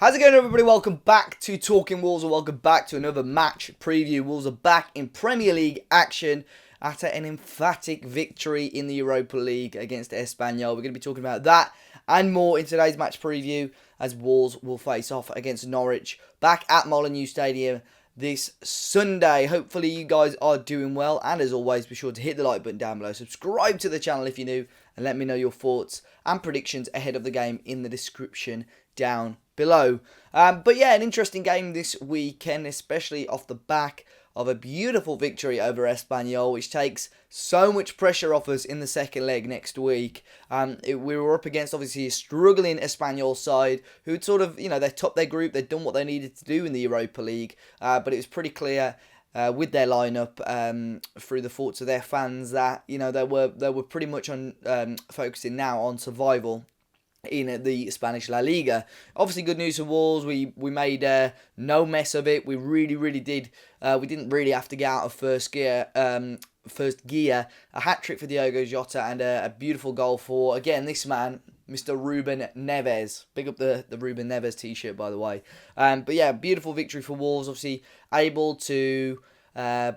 How's it going, everybody? Welcome back to Talking Wolves, or welcome back to another match preview. Wolves are back in Premier League action after an emphatic victory in the Europa League against Espanyol. We're going to be talking about that and more in today's match preview, as Wolves will face off against Norwich back at Molineux Stadium this Sunday. Hopefully you guys are doing well, and as always, be sure to hit the like button down below, subscribe to the channel if you're new, and let me know your thoughts and predictions ahead of the game in the description down below. But yeah, an interesting game this weekend, especially off the back of a beautiful victory over Espanyol, which takes so much pressure off us in the second leg next week. We were up against, obviously, a struggling Espanyol side who'd sort of, they topped their group, they'd done what they needed to do in the Europa League, but it was pretty clear with their lineup, through the thoughts of their fans, that they were pretty much on focusing now on survival in the Spanish La Liga. Obviously, good news for Wolves. We made no mess of it. We really did. We didn't really have to get out of first gear. A hat trick for Diogo Jota and a beautiful goal for, again, this man, Mr. Ruben Neves. Big up the Ruben Neves t-shirt, by the way. But yeah, beautiful victory for Wolves. Obviously, able to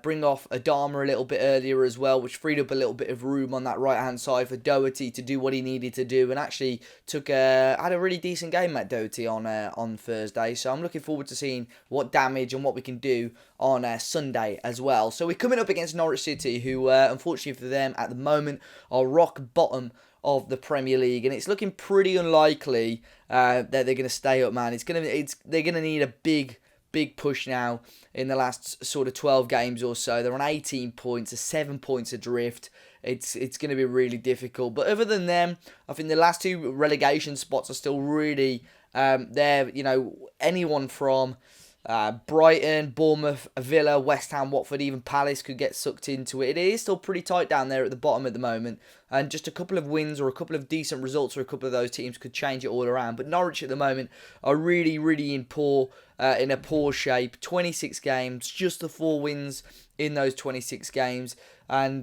bring off Adama a little bit earlier as well, which freed up a little bit of room on that right-hand side for Doherty to do what he needed to do, and actually had a really decent game, Matt Doherty, on Thursday. So I'm looking forward to seeing what damage and what we can do on Sunday as well. So we're coming up against Norwich City, who, unfortunately for them, at the moment, are rock bottom of the Premier League, and it's looking pretty unlikely that they're going to stay up, man. They're going to need a big push now in the last sort of 12 games or so. They're on 18 points, 7 points adrift. It's going to be really difficult. But other than them, I think the last two relegation spots are still really there. Anyone from Brighton, Bournemouth, Villa, West Ham, Watford, even Palace could get sucked into it. It is still pretty tight down there at the bottom at the moment, and just a couple of wins or a couple of decent results for a couple of those teams could change it all around. But Norwich at the moment are really in a poor shape. 26 games, just the 4 wins in those 26 games, and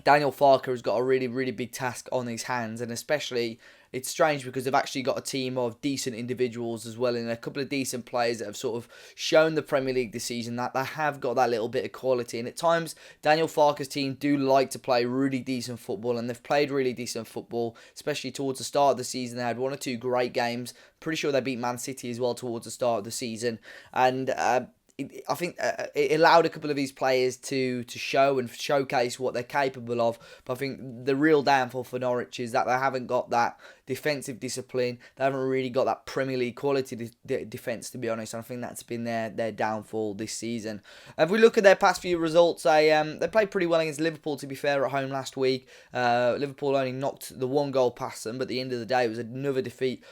Daniel Farke has got a really big task on his hands, and especially it's strange because they've actually got a team of decent individuals as well, and a couple of decent players that have sort of shown the Premier League this season that they have got that little bit of quality. And at times, Daniel Farke's team do like to play really decent football, and they've played really decent football, especially towards the start of the season. They had 1 or 2 great games. Pretty sure they beat Man City as well towards the start of the season, and I think it allowed a couple of these players to show and showcase what they're capable of. But I think the real downfall for Norwich is that they haven't got that defensive discipline. They haven't really got that Premier League quality defence, to be honest. And I think that's been their downfall this season. If we look at their past few results, they played pretty well against Liverpool, to be fair, at home last week. Liverpool only knocked the 1 goal past them, but at the end of the day, it was another defeat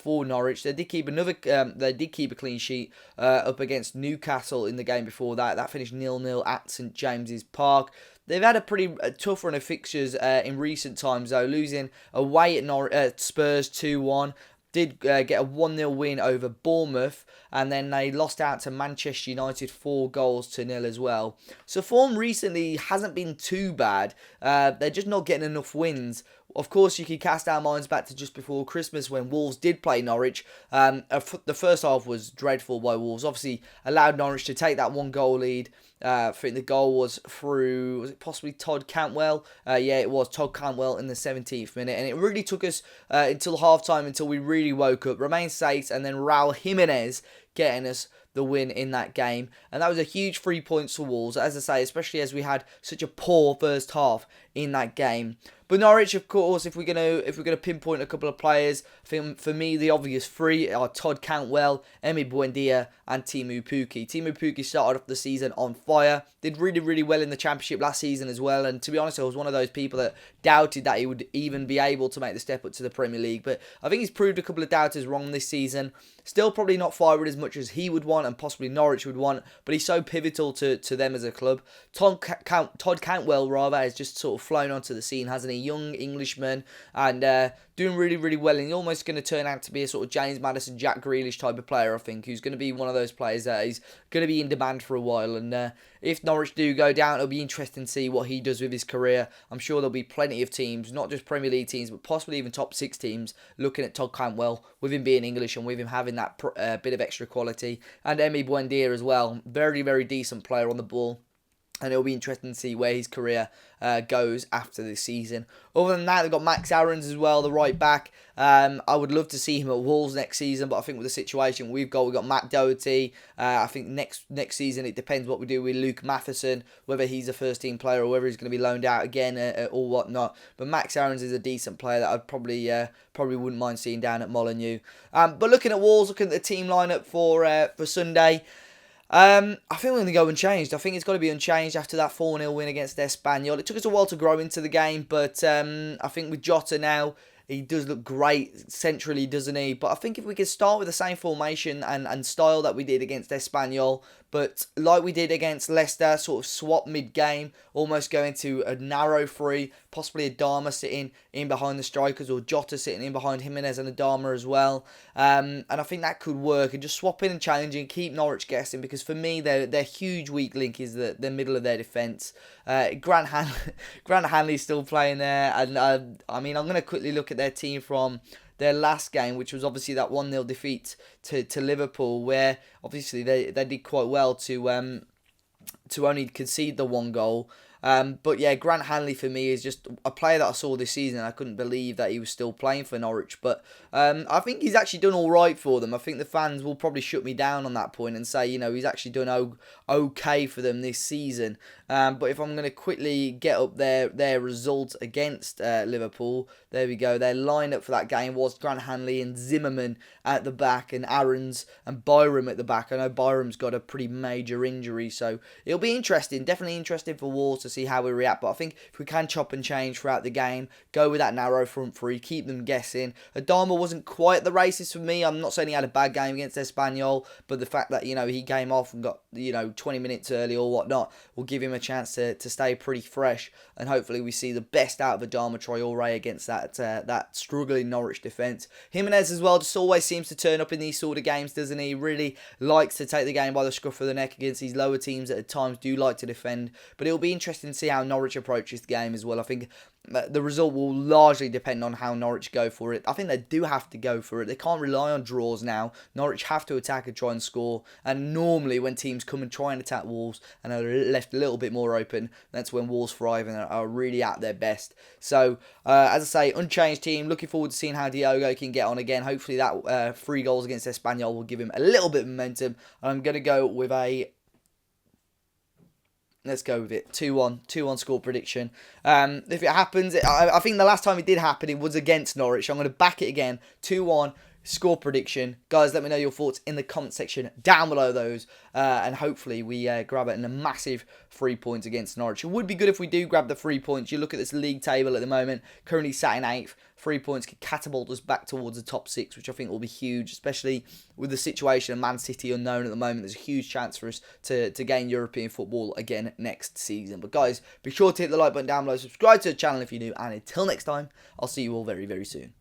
for Norwich. They did keep a clean sheet up against Newcastle in the game before that. That finished 0-0 at St James's Park. They've had a pretty tough run of fixtures in recent times, though, losing away at Spurs 2-1. Did get a 1-0 win over Bournemouth, and then they lost out to Manchester United 4-0 as well. So form recently hasn't been too bad. They're just not getting enough wins. Of course, you can cast our minds back to just before Christmas when Wolves did play Norwich. The first half was dreadful by Wolves. Obviously, allowed Norwich to take that 1-goal lead. I think the goal was through, was it possibly Todd Cantwell? Yeah, it was Todd Cantwell in the 17th minute. And it really took us until half-time, until we really woke up. Romain Saiss and then Raul Jimenez getting us the win in that game, and that was a huge 3 points for Wolves, as I say, especially as we had such a poor first half in that game. But Norwich, of course, if we're gonna pinpoint a couple of players, I think for me the obvious 3 are Todd Cantwell, Emi Buendia, and Teemu Pukki. Teemu Pukki started off the season on fire, did really well in the Championship last season as well, and to be honest, I was one of those people that doubted that he would even be able to make the step up to the Premier League. But I think he's proved a couple of doubters wrong this season. Still probably not firing as much as he would want and possibly Norwich would want, but he's so pivotal to them as a club. Todd Cantwell, has just sort of flown onto the scene, hasn't he? Young Englishman, and doing really well, and he's almost going to turn out to be a sort of James Maddison, Jack Grealish type of player, I think, who's going to be one of those players that is going to be in demand for a while. And if Norwich do go down, it'll be interesting to see what he does with his career. I'm sure there'll be plenty of teams, not just Premier League teams, but possibly even top 6 teams, looking at Todd Cantwell, with him being English and with him having that bit of extra quality. And Emi Buendia as well. Very, very decent player on the ball. And it'll be interesting to see where his career goes after this season. Other than that, they've got Max Aarons as well, the right back. I would love to see him at Wolves next season, but I think with the situation we've got Matt Doherty. I think next season it depends what we do with Luke Matheson, whether he's a first team player or whether he's going to be loaned out again or whatnot. But Max Aarons is a decent player that I'd probably wouldn't mind seeing down at Molineux. But looking at Wolves, looking at the team lineup for Sunday. I think we're going to go unchanged. I think it's got to be unchanged after that 4-0 win against Espanyol. It took us a while to grow into the game, but I think with Jota now, he does look great centrally, doesn't he? But I think if we could start with the same formation and style that we did against Espanyol, but like we did against Leicester, sort of swap mid-game, almost going to a narrow three, possibly Adama sitting in behind the strikers or Jota sitting in behind Jimenez and Adama as well. And I think that could work. And just swap in and challenging, keep Norwich guessing, because for me, their huge weak link is the middle of their defence. Grant Hanley's still playing there. And I mean, I'm going to quickly look at their team from their last game, which was obviously that 1-0 defeat to Liverpool, where obviously they did quite well to only concede the 1 goal. But yeah, Grant Hanley for me is just a player that I saw this season. I couldn't believe that he was still playing for Norwich. But I think he's actually done all right for them. I think the fans will probably shut me down on that point and say, you know, he's actually done okay for them this season. But if I'm going to quickly get up their result against Liverpool, there we go. Their lineup for that game was Grant Hanley and Zimmerman at the back, and Aarons and Byram at the back. I know Byram's got a pretty major injury, so it'll be interesting. Definitely interesting for Wolves to see how we react. But I think if we can chop and change throughout the game, go with that narrow front three, keep them guessing. Adama wasn't quite the races for me. I'm not saying he had a bad game against Espanyol, but the fact that, you know, he came off and got, you know, 20 minutes early or whatnot will give him a chance to stay pretty fresh, and hopefully we see the best out of Adama Traore against that struggling Norwich defence. Jimenez as well just always seems to turn up in these sort of games, doesn't he? Really likes to take the game by the scruff of the neck against these lower teams that at times do like to defend, but it'll be interesting to see how Norwich approaches the game as well. I think the result will largely depend on how Norwich go for it. I think they do have to go for it. They can't rely on draws now. Norwich have to attack and try and score. And normally when teams come and try and attack Wolves and are left a little bit more open, that's when Wolves thrive and are really at their best. So, as I say, unchanged team. Looking forward to seeing how Diogo can get on again. Hopefully that 3 goals against Espanyol will give him a little bit of momentum. And I'm going to go with a... Let's go with it. 2-1. 2-1 score prediction. If it happens, I think the last time it did happen, it was against Norwich. I'm going to back it again. 2-1 score prediction. Guys, let me know your thoughts in the comment section down below those. And hopefully we grab it in a massive 3 points against Norwich. It would be good if we do grab the 3 points. You look at this league table at the moment. Currently sat in 8th. 3 points could catapult us back towards the top 6, which I think will be huge, especially with the situation of Man City unknown at the moment. There's a huge chance for us to gain European football again next season. But guys, be sure to hit the like button down below, subscribe to the channel if you're new, and until next time, I'll see you all very, very soon.